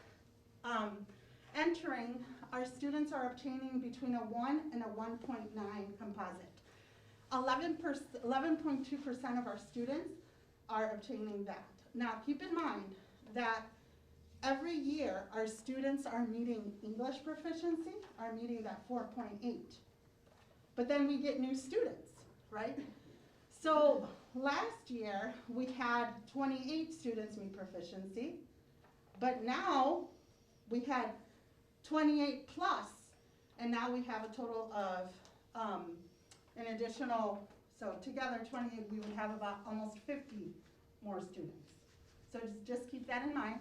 entering, our students are obtaining between a 1 and a 1.9 composite. 11.2% of our students are obtaining that. Now keep in mind that every year our students are meeting English proficiency, are meeting that 4.8. But then we get new students, right? So last year we had 28 students meet proficiency, but now we had 28 plus, and now we have a total of an additional, so together 28, we would have about almost 50 more students. So just keep that in mind.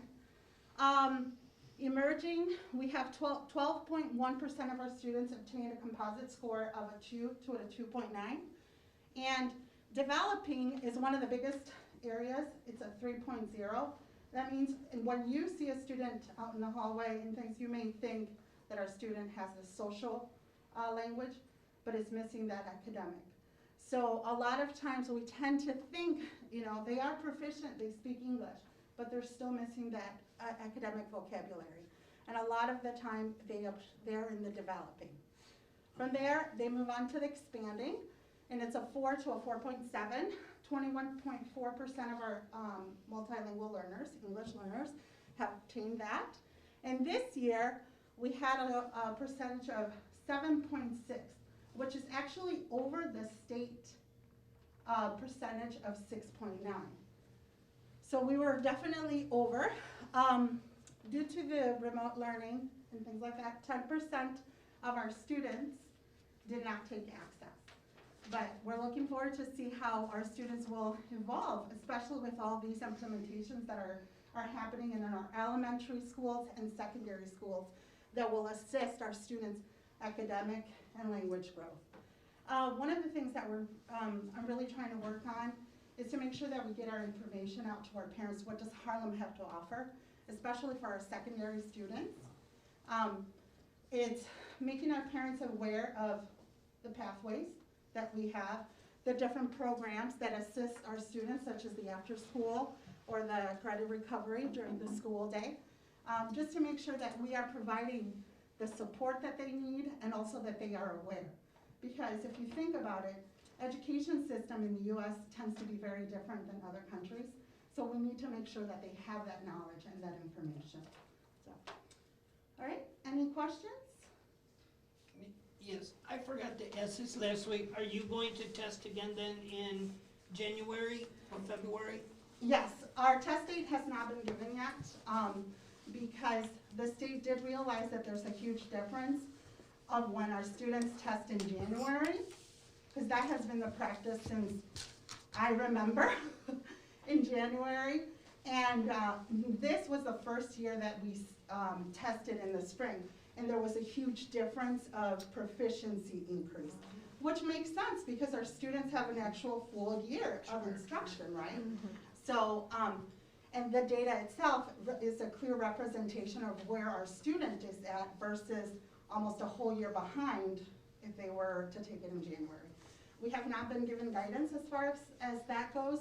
Emerging, we have 12.1% of our students obtained a composite score of a 2 to a 2.9. And developing is one of the biggest areas. It's a 3.0. That means when you see a student out in the hallway and things, you may think that our student has a social language, but it's missing that academic. So a lot of times we tend to think, you know, they are proficient, they speak English, but they're still missing that academic vocabulary. And a lot of the time they're in the developing. From there, they move on to the expanding, and it's a 4 to a 4.7. 21.4% of our multilingual learners, English learners, have obtained that. And this year, we had a percentage of 7.6, which is actually over the state percentage of 6.9. So we were definitely over. due to the remote learning and things like that, 10% of our students did not take access. But we're looking forward to see how our students will evolve, especially with all these implementations that are happening in our elementary schools and secondary schools that will assist our students' academic and language growth. One of the things that I'm really trying to work on is to make sure that we get our information out to our parents. What does Harlem have to offer, especially for our secondary students? It's making our parents aware of the pathways that we have, the different programs that assist our students, such as the after school or the credit recovery during the school day, just to make sure that we are providing the support that they need and also that they are aware. Because if you think about it, education system in the U.S. tends to be very different than other countries, so we need to make sure that they have that knowledge and that information. So, all right, any questions? Yes, I forgot to ask this last week. Are you going to test again then in January or February? Yes, our test date has not been given yet because the state did realize that there's a huge difference of when our students test in January, because that has been the practice since I remember in January. And this was the first year that we tested in the spring. And there was a huge difference of proficiency increase, which makes sense because our students have an actual full year of instruction, right? So, and the data itself is a clear representation of where our student is at versus almost a whole year behind if they were to take it in January. We have not been given guidance as far as that goes,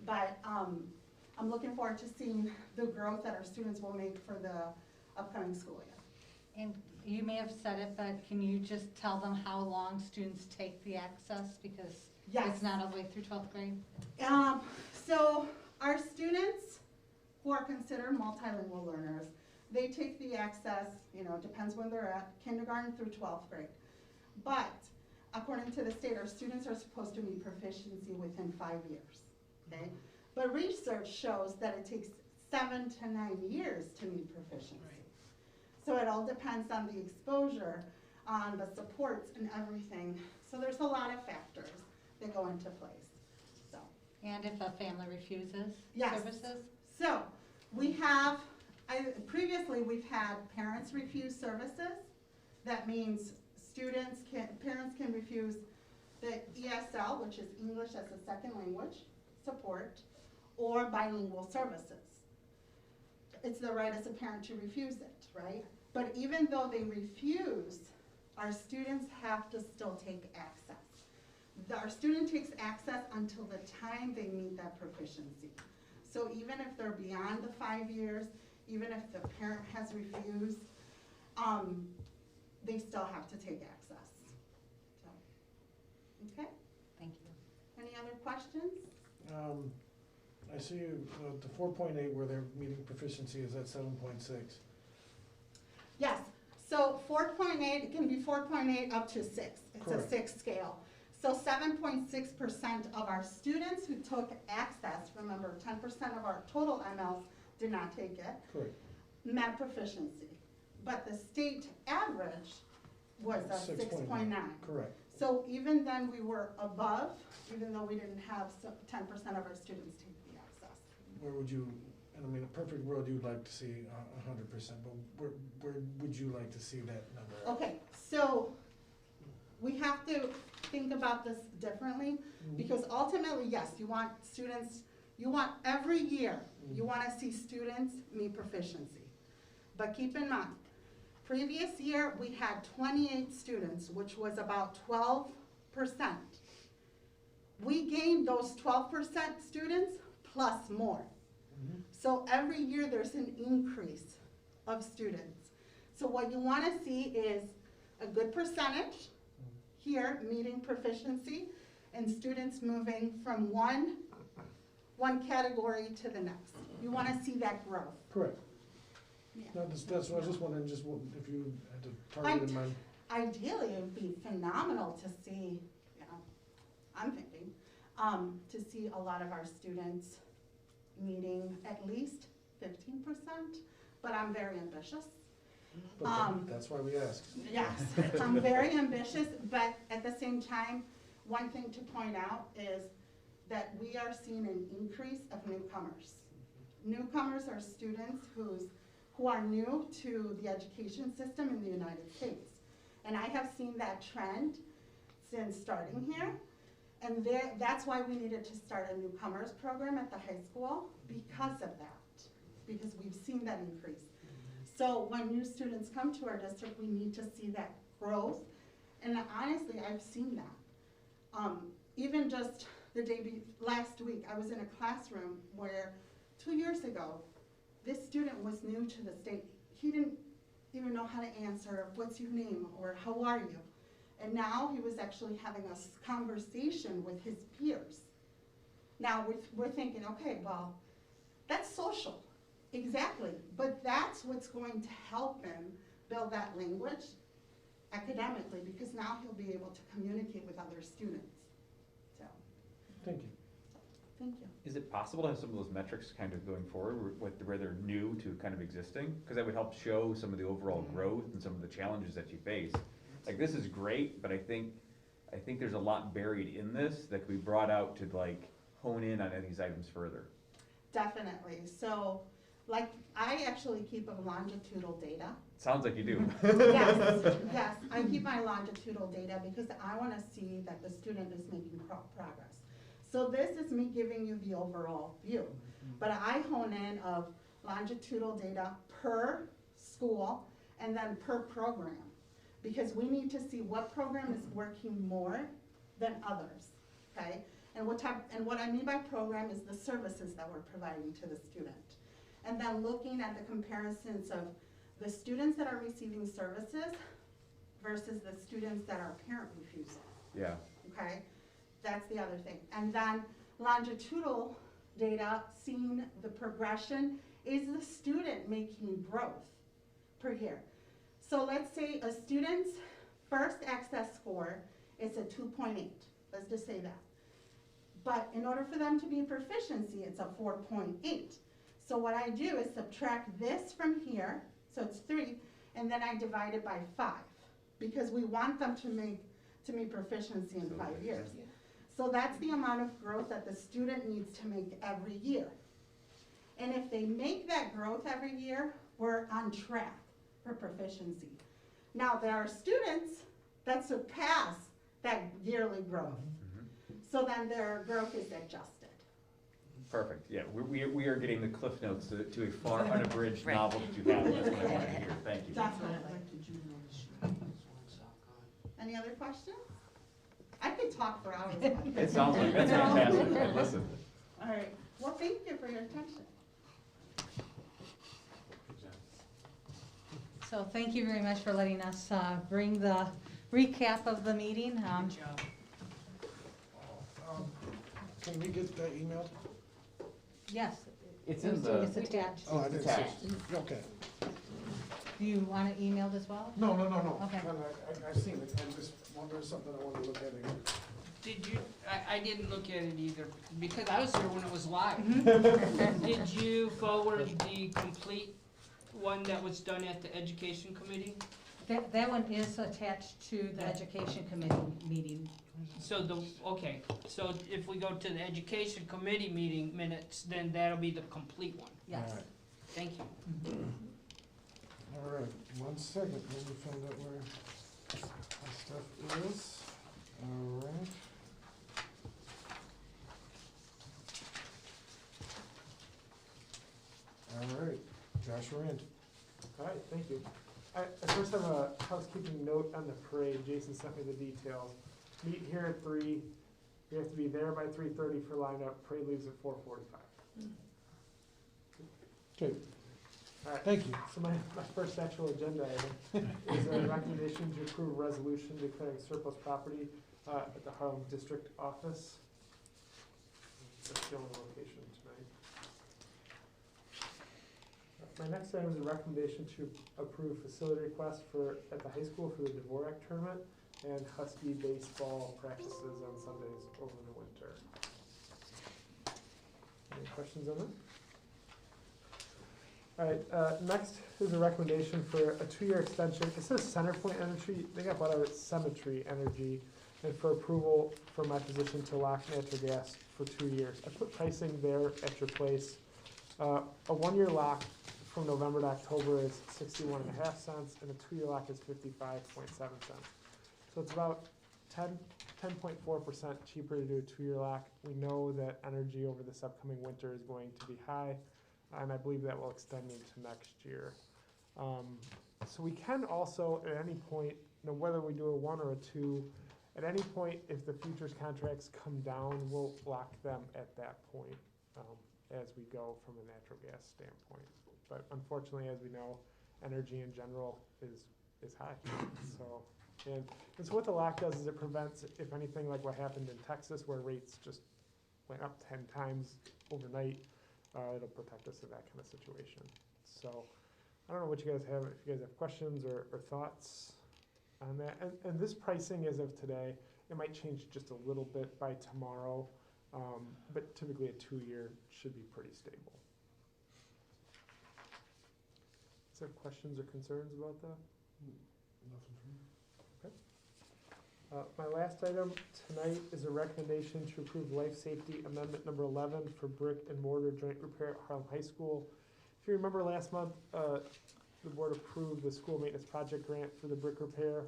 but I'm looking forward to seeing the growth that our students will make for the upcoming school year. And you may have said it, but can you just tell them how long students take the access? Because it's not all the way through 12th grade. So our students who are considered multilingual learners, they take the access, depends when they're at, kindergarten through 12th grade. But according to the state, our students are supposed to meet proficiency within 5 years, okay? But research shows that it takes 7 to 9 years to meet proficiency. So it all depends on the exposure, on the supports and everything. So there's a lot of factors that go into place. So. And if a family refuses services? So we have, previously we've had parents refuse services. That means parents can refuse the ESL, which is English as a second language support, or bilingual services. It's the right as a parent to refuse it, right? But even though they refuse, our students have to still take access. Our student takes access until the time they meet that proficiency. So even if they're beyond the 5 years, even if the parent has refused, they still have to take access. So, okay? Thank you. Any other questions? I see the 4.8 where they're meeting proficiency is at 7.6. Yes, so 4.8, it can be 4.8 up to 6. It's Correct. a 6 scale. So 7.6% of our students who took access, remember 10% of our total MLs did not take it, Correct. met proficiency. But the state average was a 6.9. Correct. So even then we were above, even though we didn't have 10% of our students take the access. Where would you, and I mean, a perfect world you'd like to see 100%, but where would you like to see that number at? Okay, so we have to think about this differently because ultimately, yes, you want students, you want every year, you want to see students meet proficiency. But keep in mind, previous year we had 28 students, which was about 12%. We gained those 12% students plus more. So every year there's an increase of students. So what you want to see is a good percentage here meeting proficiency and students moving from one category to the next. You want to see that growth. Correct. Yeah. No, that's what I was just wondering, if you had to target in mind. Ideally, it would be phenomenal to see, I'm thinking, to see a lot of our students meeting at least 15%, but I'm very ambitious. But that's why we ask. Yes, I'm very ambitious, but at the same time, one thing to point out is that we are seeing an increase of newcomers. Newcomers are students who are new to the education system in the United States. And I have seen that trend since starting here. And that's why we needed to start a newcomers program at the high school, because of that, because we've seen that increase. So when new students come to our district, we need to see that growth. And honestly, I've seen that. Even just last week, I was in a classroom where 2 years ago, this student was new to the state. He didn't even know how to answer, what's your name, or how are you? And now he was actually having a conversation with his peers. Now we're thinking, okay, well, that's social. Exactly, but that's what's going to help him build that language academically, because now he'll be able to communicate with other students. So, Thank you. thank you. Is it possible to have some of those metrics kind of going forward, where they're new to kind of existing? Because that would help show some of the overall growth and some of the challenges that you face. Like, this is great, but I think there's a lot buried in this that could be brought out to like hone in on these items further. Definitely. So, like, I actually keep a longitudinal data. Sounds like you do. Yes, I keep my longitudinal data because I want to see that the student is making progress. So this is me giving you the overall view, but I hone in of longitudinal data per school and then per program, because we need to see what program is working more than others, okay? And what I mean by program is the services that we're providing to the student. And then looking at the comparisons of the students that are receiving services versus the students that are parent refusal. Yeah. Okay, that's the other thing. And then longitudinal data, seeing the progression, is the student making growth per year. So let's say a student's first access score is a 2.8, let's just say that. But in order for them to be proficiency, it's a 4.8. So what I do is subtract this from here, so it's 3, and then I divide it by 5, because we want them to meet proficiency in 5 years. So that's the amount of growth that the student needs to make every year. And if they make that growth every year, we're on track for proficiency. Now, there are students that surpass that yearly growth. So then their growth is adjusted. Perfect, yeah, we are getting the cliff notes to a far unabridged novel that you have. That's what I wanted to hear, thank you. Definitely. Any other questions? I could talk for hours. It sounds like, that's fantastic, listen. All right, well, thank you for your attention. So thank you very much for letting us bring the recap of the meeting. Can we get that emailed? Yes. It's in the. It's attached. Oh, I didn't see it. Okay. Do you want it emailed as well? No. Okay. No, I've seen it. I just wonder something I want to look at again. Did you, I didn't look at it either, because I was there when it was live. Did you forward the complete one that was done at the education committee? That one is attached to the education committee meeting. So okay, so if we go to the education committee meeting minutes, then that'll be the complete one. Yes. All right. Thank you. All right, 1 second, let me find out where my stuff is. All right. All right, Josh Rand. All right, thank you. I first have a housekeeping note on the parade. Jason sent me the details. Meet here at 3. We have to be there by 3:30 for lineup. Parade leaves at 4:45. Okay, All right. thank you. So my first actual agenda item is a recommendation to approve a resolution declaring surplus property at the Harlem District Office. That's the only location tonight. My next item is a recommendation to approve facility requests at the high school for the Dvorak tournament and Husky baseball practices on Sundays over the winter. Any questions on that? All right, next is a recommendation for a 2-year extension. It says Centerpoint Energy, they got bought out at Cemetery Energy, and for approval for my position to lock natural gas for 2 years. I put pricing there at your place. A 1-year lock from November to October is 61.5 cents, and a 2-year lock is 55.7 cents. So it's about 10.4% cheaper to do a 2-year lock. We know that energy over this upcoming winter is going to be high, and I believe that will extend into next year. So we can also, at any point, whether we do a 1 or a 2, at any point, if the futures contracts come down, we'll lock them at that point as we go from a natural gas standpoint. But unfortunately, as we know, energy in general is high. So what the lock does is it prevents, if anything, like what happened in Texas, where rates just went up 10 times overnight. It'll protect us in that kind of situation. So I don't know what you guys have, if you guys have questions or thoughts on that. And this pricing as of today, it might change just a little bit by tomorrow, but typically a 2-year should be pretty stable. Is there questions or concerns about that? Nothing from me. My last item tonight is a recommendation to approve life safety amendment number 11 for brick and mortar joint repair at Harlem High School. If you remember last month, the board approved the school maintenance project grant for the brick repair.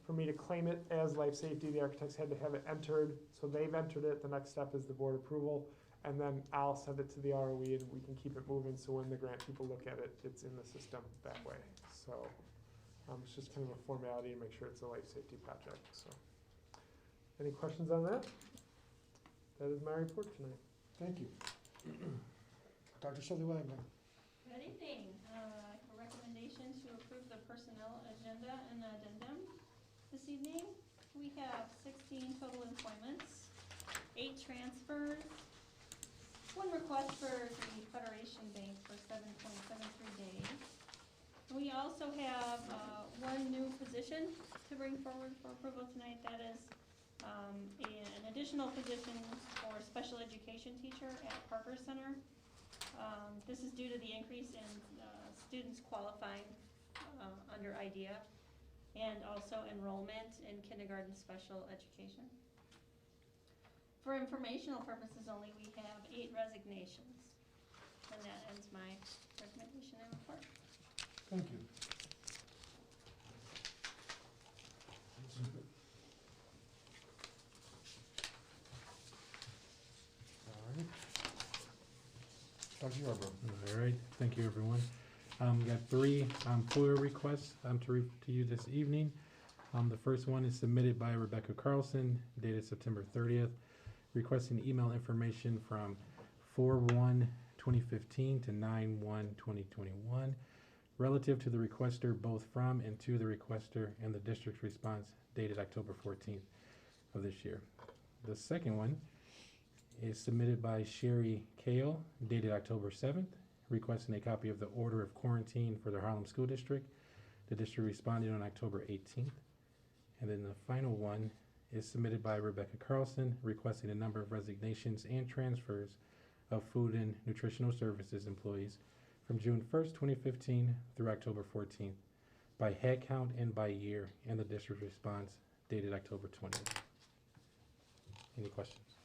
For me to claim it as life safety, the architects had to have it entered, so they've entered it. The next step is the board approval, and then I'll send it to the ROE and we can keep it moving, so when the grant people look at it, it's in the system that way. So it's just kind of a formality to make sure it's a life safety project. So, any questions on that? That is my report tonight. Thank you. Dr. Shelley Wagner. Good evening. I have a recommendation to approve the personnel agenda and addendum this evening. We have 16 total employments, 8 transfers, 1 request for the Federation Bank for 7.73 days. We also have 1 new position to bring forward for approval tonight. That is an additional position for special education teacher at Parker Center. This is due to the increase in students qualifying under IDEA and also enrollment in kindergarten special education. For informational purposes only, we have 8 resignations. And that ends my recommendation and report. Thank you. All right. Dr. Yarbrough. All right, thank you, everyone. We got 3 FOIA requests to read to you this evening. The first one is submitted by Rebecca Carlson, dated September 30th, requesting email information from 4/1/2015 to 9/1/2021, relative to the requester, both from and to the requester, and the district's response dated October 14th of this year. The second one is submitted by Sherry Kale, dated October 7th, requesting a copy of the order of quarantine for the Harlem School District. The district responded on October 18th. And then the final one is submitted by Rebecca Carlson, requesting a number of resignations and transfers of food and nutritional services employees from June 1st, 2015 through October 14th by head count and by year, and the district response dated October 20th. Any questions?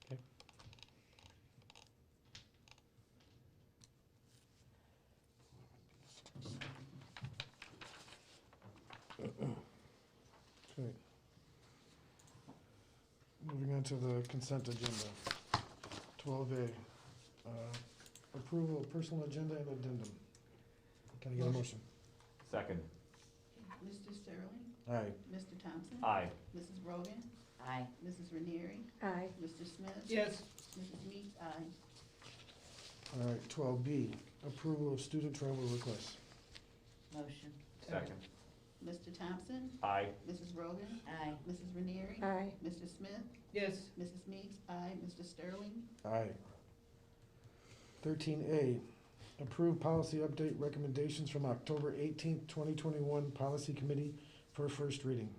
Okay. Okay. Moving on to the consent agenda. 12A, approval of personal agenda and addendum. Can I get a motion? Second. Mr. Sterling? Aye. Mr. Thompson? Aye. Mrs. Rogan? Aye. Mrs. Ranieri? Aye. Mr. Smith? Yes. Mrs. Meeks? Aye. All right, 12B, approval of student travel requests. Motion. Second. Mr. Thompson? Aye. Mrs. Rogan? Aye. Mrs. Ranieri? Aye. Mr. Smith? Yes. Mrs. Meeks? Aye. Mr. Sterling? Aye. 13A, approve policy update recommendations from October 18th, 2021 Policy Committee for first reading.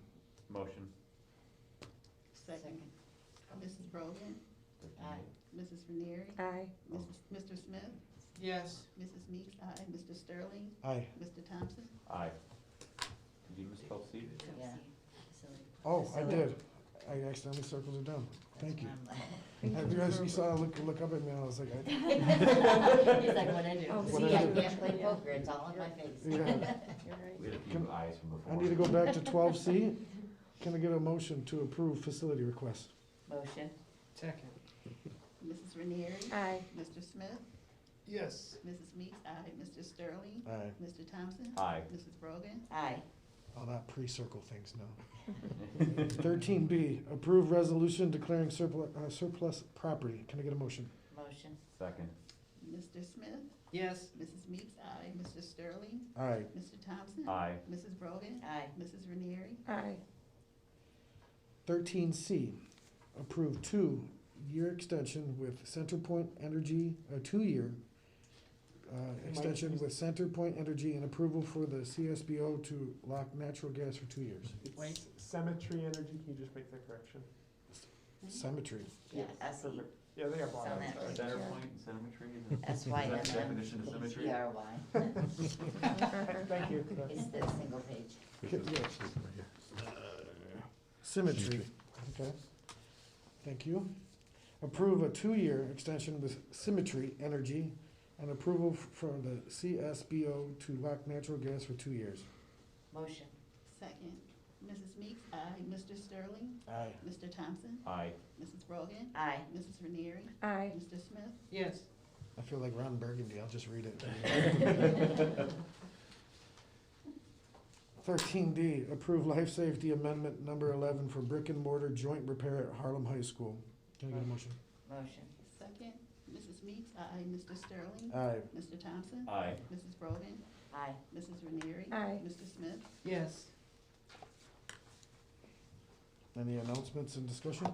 Motion. Second. Mrs. Rogan? Aye. Mrs. Ranieri? Aye. Mr. Smith? Yes. Mrs. Meeks, aye. Mr. Sterling? Aye. Mr. Thompson? Aye. Did you misspell C? Yeah. Oh, I did. I accidentally circled it down. Thank you. I realized you saw, look up at me and I was like, He's like, what I do? Oh, What See, I I do. can't play poker, it's all in my face. Yeah. You're right. We had a few eyes from before. I need to go back to 12C. Can I get a motion to approve facility requests? Motion. Second. Mrs. Ranieri? Aye. Mr. Smith? Yes. Mrs. Meeks, aye. Mr. Sterling? Aye. Mr. Thompson? Aye. Mrs. Brogan? Aye. I'll not pre-circle things now. 13B, approve resolution declaring surplus property. Can I get a motion? Motion. Second. Mr. Smith? Yes. Mrs. Meeks, aye. Mr. Sterling? Aye. Mr. Thompson? Aye. Mrs. Brogan? Aye. Mrs. Ranieri? Aye. 13C, approve 2-year extension with CenterPoint Energy, a 2-year extension with CenterPoint Energy and approval for the CSBO to lock natural gas for 2 years. Wait. Cemetery Energy, can you just make that correction? Cemetery. Yeah, S-E. Perfect. Yeah, they got bought out. Sound that sorry. way. Center point and symmetry is a S-Y-M-M. definition of symmetry. P-R-Y. Thank you. It's the single page. Symmetry, okay. Thank you. Approve a 2-year extension with Symmetry Energy and approval for the CSBO to lock natural gas for 2 years. Motion. Second. Mrs. Meeks, aye. Mr. Sterling? Aye. Mr. Thompson? Aye. Mrs. Brogan? Aye. Mrs. Ranieri? Aye. Mr. Smith? Yes. I feel like Ron Burgundy, I'll just read it. 13D, approve life safety amendment number 11 for brick and mortar joint repair at Harlem High School. Can I get a motion? Motion. Second. Mrs. Meeks, aye. Mr. Sterling? Aye. Mr. Thompson? Aye. Mrs. Brogan? Aye. Mrs. Ranieri? Aye. Mr. Smith? Yes. Any announcements and discussion?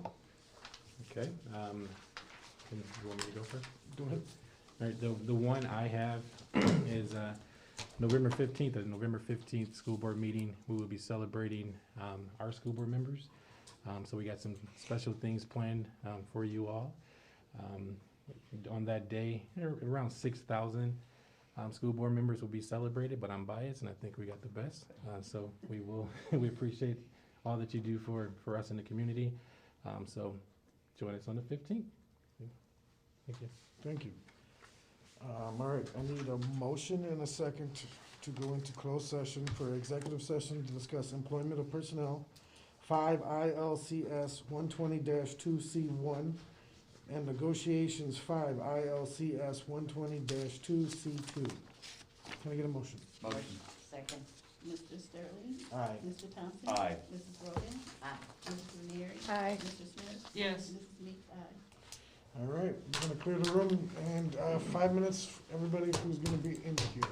Okay, you want me to go first? Go ahead. All right, the one I have is, November 15th, at November 15th school board meeting, we will be celebrating, our school board members. So we got some special things planned, for you all. On that day, around 6,000, school board members will be celebrated, but I'm biased and I think we got the best. So we will, we appreciate all that you do for us in the community. So join us on the 15th. Thank you. Thank you. All right, I need a motion and a second to go into closed session for executive session to discuss employment of personnel, 5 ILCS 120-2C1, and negotiations 5 ILCS 120-2C2. Can I get a motion? Motion. Second. Mr. Sterling? Aye. Mr. Thompson? Aye. Mrs. Brogan? Aye. Mrs. Ranieri? Aye. Mr. Smith? Yes. Mrs. Meeks, aye. All right, we're gonna clear the room and 5 minutes, everybody who's gonna be in here.